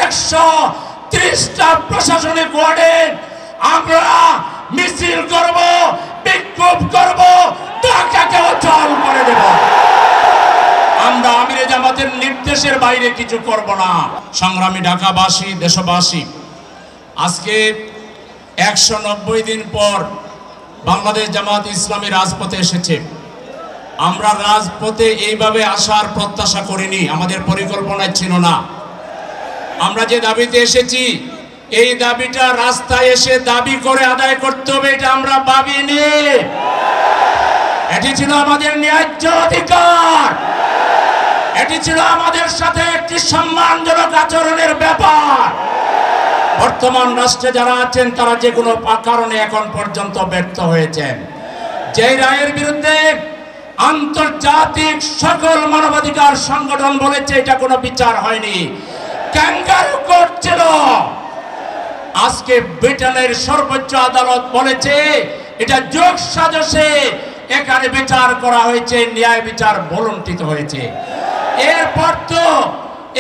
130টা প্রশাসনিক ওয়ার্ডে আমরা মিছিল করব, বিক্ষোভ করব, ঢাকাকে অচল করে দেব। আমরা আমিরে জামাতের নির্দেশের বাইরে কিছু করব না। সংগ্রামী ঢাকাবাসী, দেশবাসী, আজকে 190 দিন পর বাংলাদেশ জামাত ইসলামী রাজপথে এসেছে। আমরা রাজপথে এইভাবে আসার প্রত্যাশা করিনি, আমাদের পরিকল্পনায় ছিল না। আমরা যে দাবিতে এসেছি, এই দাবিটা রাস্তায় এসে দাবি করে আদায় করতে হবে, এটা আমরা ভাবিনি। এটি ছিল আমাদের ন্যায্য অধিকার, এটি ছিল আমাদের সাথে একটি সম্মানজনক আচরণের ব্যাপার। বর্তমান রাষ্ট্রে যারা আছেন তারা যে কোনো কারণে এখন পর্যন্ত ব্যর্থ হয়েছেন। যে রায়ের বিরুদ্ধে আন্তর্জাতিক সকল মানবাধিকার সংগঠন বলেছে এটা কোনো বিচার হয়নি, ক্যাঙ্গারু কোর্ট ছিল। আজকে ব্রিটেনের সর্বোচ্চ আদালত বলেছে এটা যোগ সাজশে এখানে বিচার করা হয়েছে, ন্যায় বিচার বলন্টিত হয়েছে। এরপর তো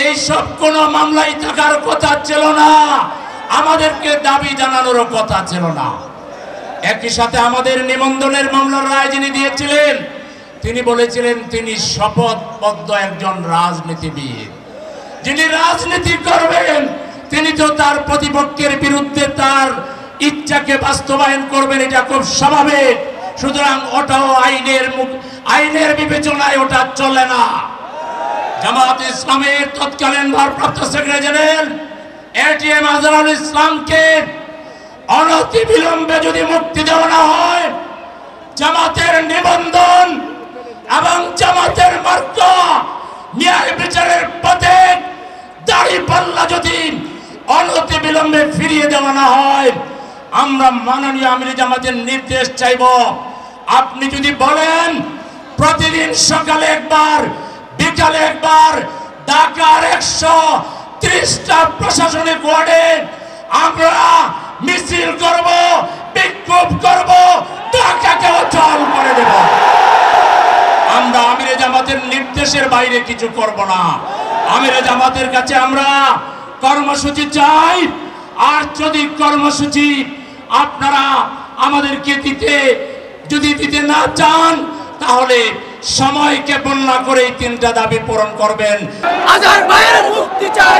এইসব কোনো মামলাই থাকার কথা ছিল না, আমাদেরকে দাবি জানানোরও কথা ছিল না। একই সাথে আমাদের নিবন্ধনের মামলার রায় যিনি দিয়েছিলেন তিনি বলেছিলেন তিনি শপথবদ্ধ একজন রাজনীতিবিদ, যিনি রাজনীতি করবেন তিনি তো তার প্রতিপক্ষের বিরুদ্ধে তার ইচ্ছাকে বাস্তবায়ন করবেন, এটা খুব স্বাভাবিক। সুতরাং ওটাও আইনের বিবেচনায় ওটা চলে না। জামাত ইসলামের তৎকালীন ভারপ্রাপ্ত সেক্রেটারি জেনারেল এটিএম আজহারুল ইসলামকে অনতি বিলম্বে যদি মুক্তি দেওয়া না হয়, জামাতের নিবন্ধন এবং জামাতের মার্কা ন্যায় বিচারের পথে দাঁড়িপাল্লা যদি অনতি বিলম্বে ফিরিয়ে দেওয়া না হয়, আমরা মাননীয় আমিরে জামাতের নির্দেশ চাইব। আপনি যদি বলেন প্রতিদিন সকালে একবার, বিকালে একবার ঢাকার 130টা প্রশাসনিক ওয়ার্ডে আমরা মিছিল করব, বিক্ষোভ করব, ঢাকাকে অচল করে দেব। আমরা আমিরে জামাতের নির্দেশের বাইরে কিছু করব না। আমিরে জামাতের কাছে আমরা কর্মসূচি চাই, আর যদি কর্মসূচি আপনারা আমাদেরকে দিতে না চান তাহলে সময়কে বন্যা করে এই 3টা দাবি পূরণ করবেন। আজহার ভাইয়ের মুক্তি চাই।